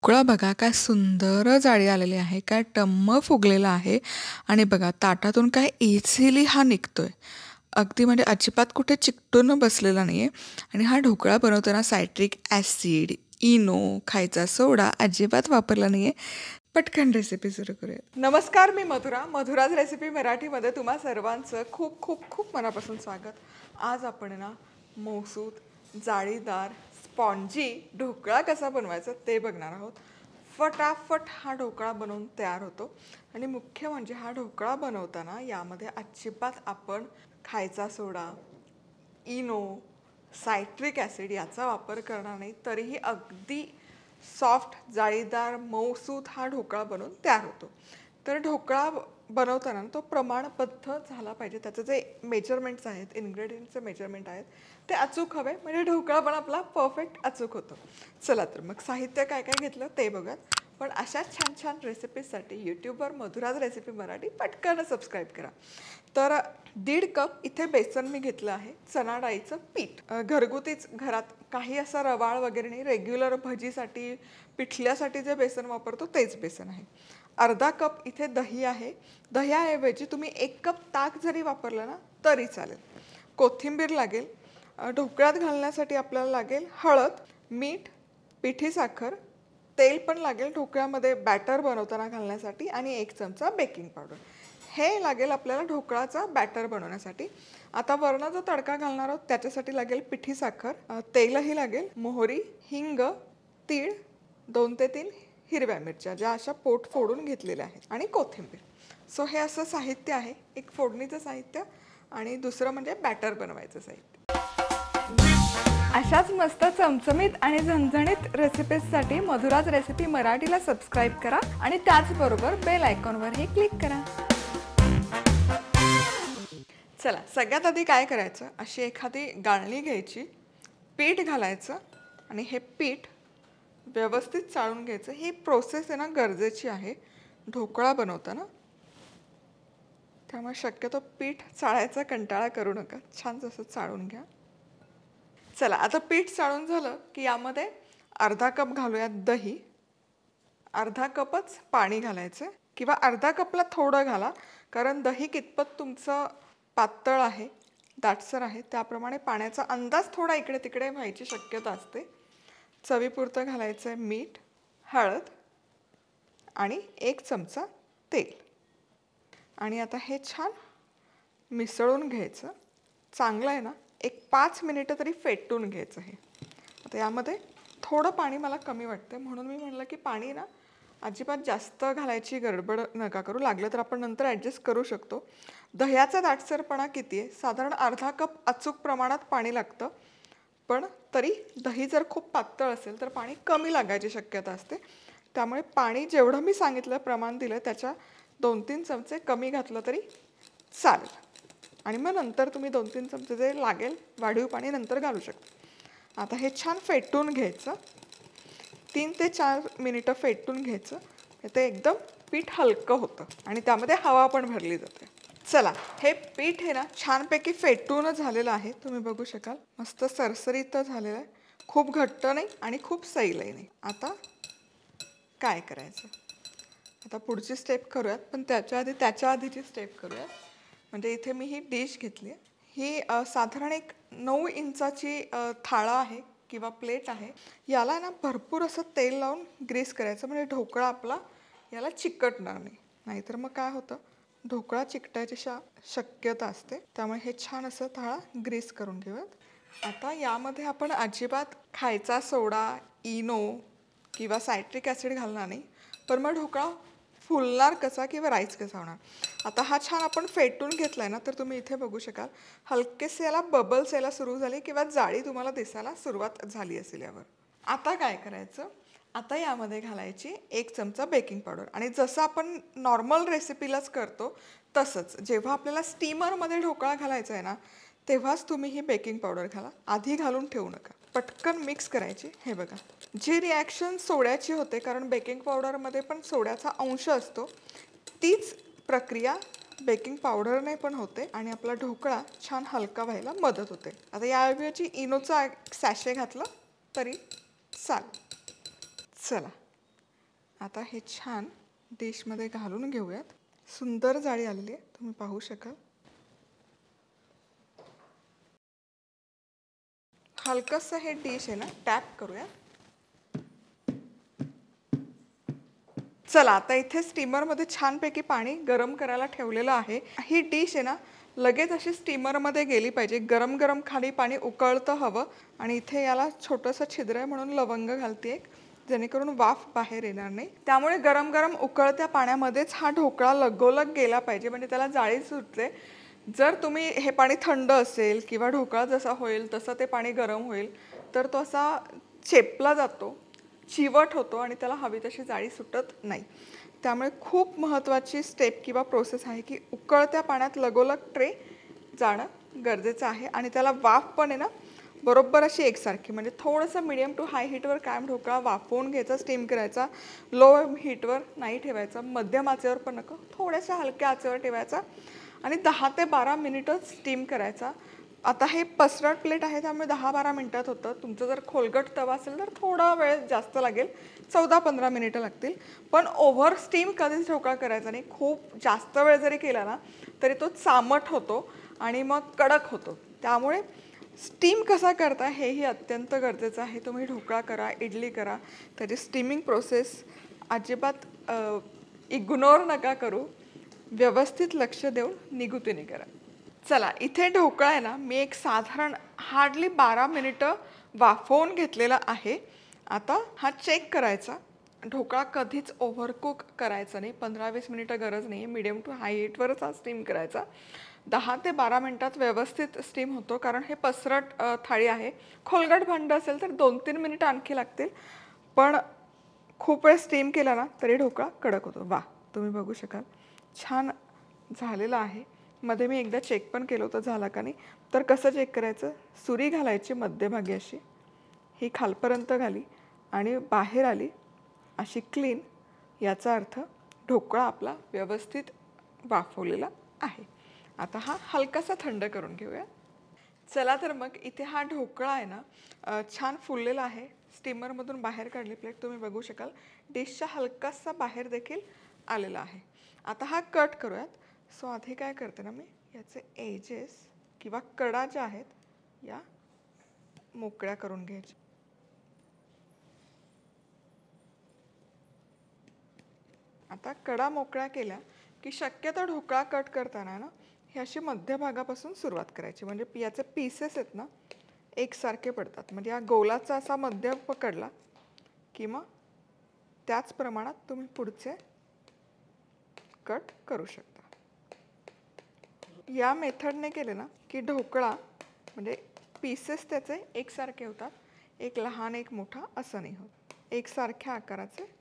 ढोकळा बघा काय सुंदर जाळी आलेली आहे, काय टम्म फुगलेला आहे आणि बघा ताटातून काय इझिली हा निघतोय. अगदी म्हणजे अजिबात कुठे चिकटून बसलेला नाही आहे. आणि हा ढोकळा बनवताना सायट्रिक ॲसिड, इनो, खायचा सोडा अजिबात वापरला नाही आहे. पटकन रेसिपी सुरू करूया. नमस्कार, मी मधुराज रेसिपी मराठीमध्ये तुम्हा सर्वांचं खूप खूप खूप मनापासून स्वागत. आज आपण ना मौसूद जाळीदार स्पॉन्जी ढोकळा कसा बनवायचा ते बघणार आहोत. फटाफट हा ढोकळा बनवून तयार होतो. आणि मुख्य म्हणजे हा ढोकळा बनवताना यामध्ये अजिबात आपण खायचा सोडा, इनो, सायट्रिक ॲसिड याचा वापर करणार नाही. तरीही अगदी सॉफ्ट, जाळीदार, मऊसूत हा ढोकळा बनवून तयार होतो. तर ढोकळा बनवताना तो प्रमाणबद्ध झाला पाहिजे. त्याचं जे मेजरमेंट्स आहेत, इन्ग्रेडियंटचे मेजरमेंट आहेत ते अचूक हवे, म्हणजे ढोकळा पण आपला परफेक्ट अचूक होतो. चला तर मग साहित्य काय काय घेतलं ते बघूयात. पण अशा छान छान रेसिपीजसाठी यूट्यूबवर मधुराज रेसिपी मराठी पटकन सबस्क्राईब करा. तर 1.5 कप इथे बेसन मी घेतलं आहे. चणा डाळीचं पीठ घरगुतीच, घरात काही असा रवाळ वगैरे नाही. रेग्युलर भजीसाठी, पिठल्यासाठी जे बेसन वापरतो तेच बेसन आहे. अर्धा कप इथे दही आहे. दह्याऐवजी तुम्ही 1 कप ताक जरी वापरलं ना तरी चालेल. कोथिंबीर लागेल. ढोकळ्यात घालण्यासाठी आपल्याला लागेल हळद, मीठ, पिठी साखर, तेल पण लागेल ढोकळ्यामध्ये बॅटर बनवताना घालण्यासाठी, आणि 1 चमचा बेकिंग पावडर. हे लागेल आपल्याला ढोकळाचा बॅटर बनवण्यासाठी. आता वरनं जो तडका घालणार आहोत त्याच्यासाठी लागेल पिठी साखर, तेलही लागेल, मोहरी, हिंग, तीळ, 2 ते 3 हिरव्या मिरच्या ज्या अशा पोट फोडून घेतलेल्या आहेत, आणि कोथिंबीर. सो हे असं साहित्य आहे. एक फोडणीचं साहित्य आणि दुसरं म्हणजे बॅटर बनवायचं साहित्य. अशाच मस्त चमचमीत आणि झणझणीत रेसिपीजसाठी मधुराज रेसिपी मराठीला सबस्क्राईब करा आणि त्याचबरोबर बेल आयकॉनवरही क्लिक करा. चला, सगळ्यात आधी काय करायचं, अशी एखादी गाळणी घ्यायची, पीठ घालायचं आणि हे पीठ व्यवस्थित चाळून घ्यायचं. ही प्रोसेस आहे ना गरजेची आहे ढोकळा बनवताना. त्यामुळे शक्यतो पीठ चाळायचा कंटाळा करू नका, छान जसं चाळून घ्या. चला, आता पीठ चाळून झालं की यामध्ये अर्धा कप घालूयात दही. अर्धा कपच पाणी घालायचं, किंवा अर्धा कपला थोडं घाला, कारण दही कितपत तुमचं पातळ आहे, दाटसर आहे, त्याप्रमाणे पाण्याचा अंदाज थोडा इकडे तिकडे व्हायची शक्यता असते. चवीपुरतं घालायचं आहे मीठ, हळद आणि 1 चमचा तेल. आणि आता हे छान मिसळून घ्यायचं. चांगलं आहे ना, एक 5 मिनिटं तरी फेटून घ्यायचं हे. आता यामध्ये थोडं पाणी मला कमी वाटतं, म्हणून मी म्हटलं की पाणी ना अजिबात जास्त घालायची गडबड नका करू. लागलं तर आपण नंतर ॲडजस्ट करू शकतो. दह्याचा दाटसरपणा किती आहे, साधारण अर्धा कप अचूक प्रमाणात पाणी लागतं. पण तरी दही जर खूप पातळ असेल तर पाणी कमी लागायची शक्यता असते. त्यामुळे पाणी जेवढं मी सांगितलं प्रमाण दिलं त्याच्या 2-3 चमचे कमी घातलं तरी चालेल. आणि मग नंतर तुम्ही 2-3 चमचे जे लागेल वाढीव पाणी नंतर घालू शकता. आता हे छान फेटून घ्यायचं. 3 ते 4 मिनिटं फेटून घ्यायचं. ते एकदम पीठ हलकं होतं आणि त्यामध्ये हवा पण भरली जाते. चला, हे पीठ आहे ना छानपैकी फेटून झालेलं आहे. तुम्ही बघू शकाल मस्त सरसरीत झालेलं आहे. खूप घट्ट नाही आणि खूप सैलही नाही. आता काय करायचं, आता पुढची स्टेप करूयात, पण त्याच्या आधीची स्टेप करूयात. म्हणजे इथे मी ही डिश घेतली आहे. ही साधारण एक 9 इंचाची थाळा आहे किंवा प्लेट आहे. याला ना भरपूर असं तेल लावून ग्रीस करायचं, म्हणजे ढोकळा आपला याला चिकटणार नाही. नाहीतर मग काय होतं, ढोकळा चिकटायची शक्यता असते. त्यामुळे हे छान असं थाळा ग्रीस करून घेऊयात. आता यामध्ये आपण अजिबात खायचा सोडा, इनो किंवा सायट्रिक ॲसिड घालणार नाही. पण मग ढोकळा फुलणार कसा किंवा राईस कसा होणार. आता हा छान आपण फेटून घेतलाय ना, तर तुम्ही इथे बघू शकाल हलकेसे याला बबल्स यायला सुरू झाले किंवा जाळी तुम्हाला दिसायला सुरुवात झाली असेल यावर. आता काय करायचं, आता यामध्ये घालायची 1 चमचा बेकिंग पावडर. आणि जसं आपण नॉर्मल रेसिपीलाच करतो तसंच जेव्हा आपल्याला स्टीमरमध्ये ढोकळा घालायचा आहे ना, तेव्हाच तुम्ही ही बेकिंग पावडर घाला. आधी घालून ठेवू नका. पटकन मिक्स करायची. हे बघा, जी रिॲक्शन सोड्याची होते, कारण बेकिंग पावडरमध्ये पण सोड्याचा अंश असतो, तीच प्रक्रिया बेकिंग पावडरने पण होते आणि आपला ढोकळा छान हलका व्हायला मदत होते. आता याऐवजी इनोचा सॅशे घातलं तरी चालेल. चला, आता हे छान डिशमध्ये घालून घेऊयात. सुंदर जाळी आलेली आहे, तुम्ही पाहू शकाल. हलकंसं हे डिश आहे ना टॅप करूया. चला, आता इथे स्टीमरमध्ये छानपैकी पाणी गरम करायला ठेवलेलं आहे. ही डिश आहे ना लगेच अशी स्टीमरमध्ये गेली पाहिजे. गरम गरम खाली पाणी उकळतं हवं. आणि इथे याला छोटंसं छिद्र आहे म्हणून लवंग घालते, जेणेकरून वाफ बाहेर येणार नाही. त्यामुळे गरम गरम उकळत्या पाण्यामध्येच हा ढोकळा लगोलग गेला पाहिजे, म्हणजे त्याला जाळी सुटते. जर तुम्ही हे पाणी थंड असेल किंवा ढोकळा जसा होईल तसं ते पाणी गरम होईल तर तो असा चेपला जातो, चिवट होतो आणि त्याला हवी तशी जाळी सुटत नाही. त्यामुळे खूप महत्त्वाची स्टेप किंवा प्रोसेस आहे की उकळत्या पाण्यात लगोलग ट्रे जाणं गरजेचं आहे. आणि त्याला वाफ पण आहे ना बरोबर अशी एकसारखी, म्हणजे थोडंसं मीडियम टू हाय हीटवर कायम ढोकळा वाफवून घ्यायचा, स्टीम करायचा. लो हीटवर नाही ठेवायचा, मध्यम आचेवर पण नको, थोड्याशा हलक्या आचेवर ठेवायचा आणि 10 ते 12 मिनिटच स्टीम करायचा. आता हे पसरट प्लेट आहे त्यामुळे 10-12 मिनिटात होतं. तुमचं जर खोलगट तवा असेल तर थोडा वेळ जास्त लागेल, 14-15 मिनिटं लागतील. पण ओव्हर स्टीम कधीच ढोकळा करायचा नाही. खूप जास्त वेळ जरी केला ना तरी तो चामट होतो आणि मग कडक होतो. त्यामुळे स्टीम कसा करता हेही अत्यंत गरजेचं आहे. तुम्ही ढोकळा करा, इडली करा, त्याची स्टीमिंग प्रोसेस अजिबात इग्नोर नका करू. व्यवस्थित लक्ष देऊन निगुतीने करा. चला, इथे ढोकळा आहे ना मी एक साधारण हार्डली 12 मिनिटं वाफवून घेतलेला आहे. आता हा चेक करायचा. ढोकळा कधीच ओव्हरकुक करायचा नाही. 15-20 मिनिटं गरज नाही, मीडियम टू हाय हीटवरच हा स्टीम करायचा. 10 ते 12 मिनिटात व्यवस्थित स्टीम होतो, कारण हे पसरट थाळी आहे. खोलगट भांडं असेल तर 2-3 मिनिटं आणखी लागतील. पण खूप वेळ स्टीम केला ना तरी ढोकळा कडक होतो. वा, तुम्ही बघू शकाल छान झालेला आहे. मध्ये मी एकदा चेक पण केलं होतं झाला का नाही. तर कसं चेक करायचं, सुरी घालायची मध्यभागी अशी, ही खालपर्यंत घाली आणि बाहेर आली अशी क्लीन, याचा अर्थ ढोकळा आपला व्यवस्थित वाफवलेला आहे. आता हा हलकासा थंड करून घेऊया. चला तर मग इथे हा ढोकळा आहे ना छान फुललेला आहे. स्टीमरमधून बाहेर काढली प्लेट, तुम्ही बघू शकाल डिशच्या हलकासा बाहेर देखील आलेला आहे. आता हा कट करूयात. सो आधी काय करते ना मी याचे एजेस किंवा कडा ज्या आहेत या मोकळ्या करून घ्यायच्या. आता कडा मोकळ्या केल्या की शक्यतो ढोकळा कट करताना ना हे अशी मध्यभागापासून सुरुवात करायची, म्हणजे याचे पीसेस आहेत ना एकसारखे पडतात. म्हणजे या गोलाचा असा मध्य पकडला की मग त्याच प्रमाणात तुम्ही पुढचे कट करू शकता. या मेथडने केले ना की ढोकळा म्हणजे पीसेस त्याचे एकसारखे होतात, एक लहान एक मोठा असं नाही होत, एकसारख्या आकाराचे.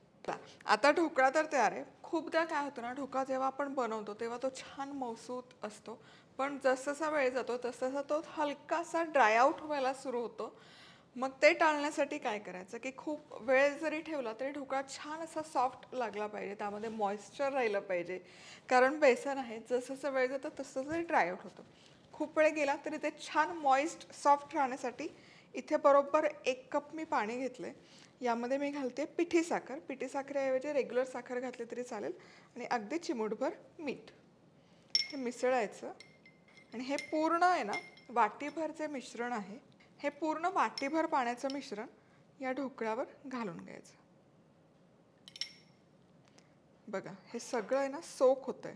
आता ढोकळा तर तयार आहे. खूपदा काय होतं ना, ढोकळा जेव्हा आपण बनवतो तेव्हा तो छान मौसूत असतो, पण जसजसा वेळ जातो तसतसा तो हलकासा ड्राय आउट व्हायला सुरू होतो. मग ते टाळण्यासाठी काय करायचं की खूप वेळ जरी ठेवला तरी ढोकळा छान असा सॉफ्ट लागला पाहिजे, त्यामध्ये मॉइश्चर राहिलं पाहिजे. कारण बेसन आहे, जसं वेळ जातो तसं तरी ड्राय आउट होतं. खूप वेळ गेला तरी ते छान मॉइस्ट सॉफ्ट राहण्यासाठी इथे बरोबर 1 कप मी पाणी घेतले. यामध्ये मी घालते पिठी साखर. पिठी साखरेऐवजी रेग्युलर साखर घातली तरी चालेल. आणि अगदी चिमूटभर मीठ. हे मिसळायचं आणि हे पूर्ण आहे ना वाटीभर जे मिश्रण आहे, हे पूर्ण वाटीभर पाण्याचं मिश्रण या ढोकळ्यावर घालून घ्यायचं. बघा हे सगळं आहे ना सोक होतंय.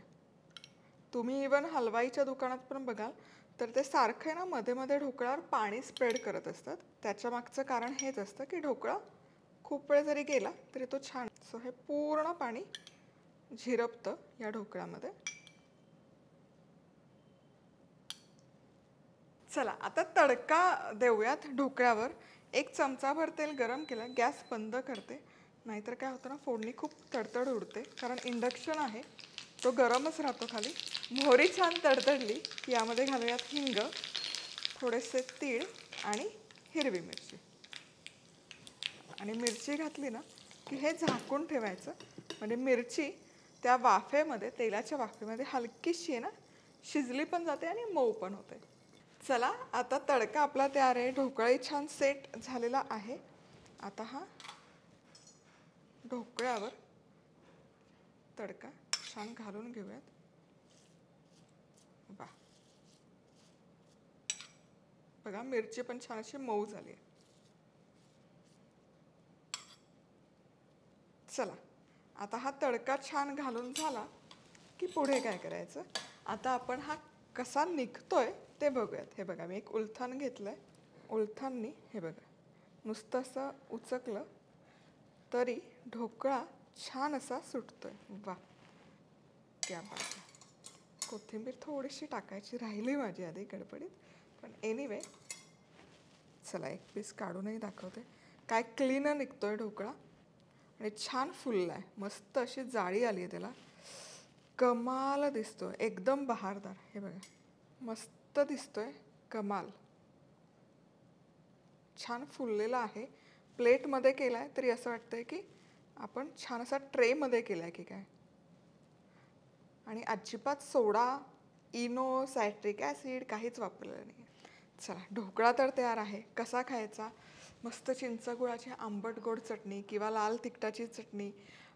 तुम्ही इवन हलवाईच्या दुकानात पण बघाल तर ते सारखं आहे ना मध्ये मध्ये ढोकळ्यावर पाणी स्प्रेड करत असतात. त्याच्या मागचं कारण हेच असतं की ढोकळा खूप वेळ जरी गेला तरी तो छान. सो हे पूर्ण पाणी झिरपतं या ढोकळ्यामध्ये. चला आता तडका देऊयात ढोकळ्यावर. 1 चमचाभर तेल गरम केलं, गॅस बंद करते, नाहीतर काय होतं ना फोडणी खूप तडतड उडते, कारण इंडक्शन आहे तो गरमच राहतो खाली. मोहरी छान तडतडली की यामध्ये घालूयात हिंग, थोडेसे तीळ आणि हिरवी मिरची. आणि मिरची घातली ना की हे झाकून ठेवायचं, म्हणजे मिरची त्या वाफेमध्ये, तेलाच्या वाफेमध्ये हलकीशी आहे ना शिजली पण जाते आणि मऊ पण होते. चला आता तडका आपला तयार आहे. ढोकळाही छान सेट झालेला आहे. आता हा ढोकळ्यावर तडका छान घालून घेऊयात. वा, बघा मिरची पण छान अशी मऊ झाली आहे. चला, आता हा तडका छान घालून झाला की पुढे काय करायचं, आता आपण हा कसा निघतोय ते बघूयात. हे बघा, मी एक उलथान घेतलंय. उलथाननी हे बघा नुसतं असं उचकलं तरी ढोकळा छान असा सुटतोय. वा, क्या बात आहे. कोथिंबीर थोडीशी टाकायची राहिली माझी आधी गडबडीत, पण एनिवे चला एक पीस काढूनही दाखवते. काय क्लीन निघतोय ढोकळा आणि छान फुललाय, मस्त अशी जाळी आली आहे त्याला, कमाल दिसतोय, एकदम बहारदार. हे बघा मस्त दिसतोय, कमाल. छान फुललेला आहे. प्लेटमध्ये केला आहे तरी असं वाटतंय की आपण छान असा ट्रेमध्ये केला आहे की काय. आणि अजिबात सोडा, इनो, सायट्रिक ॲसिड काहीच वापरलेलं नाही. चला, ढोकळा तर तयार आहे. कसा खायचा, मस्त चिंचगुळाची आंबट गोड चटणी किंवा लाल तिखटाची चटणी,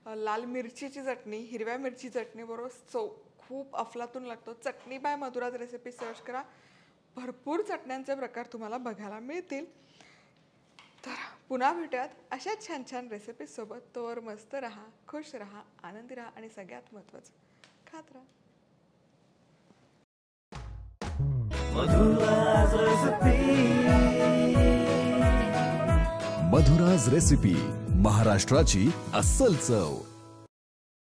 लाल मिरचीची चटणी, हिरव्या मिरची चटणी बरोबर खूप अफलातून लागतो. चटणी बाय मधुराज रेसिपी सर्च करा, भरपूर चटण्यांचे प्रकार तुम्हाला बघायला मिळतील. तर पुन्हा भेटूयात अशाच छान छान रेसिपीजसोबत. तोवर मस्त राहा, खुश राहा, आनंदी राहा आणि सगळ्यात महत्त्वाचं खात राहा. मधुराज रेसिपी, महाराष्ट्राची अस्सल चव.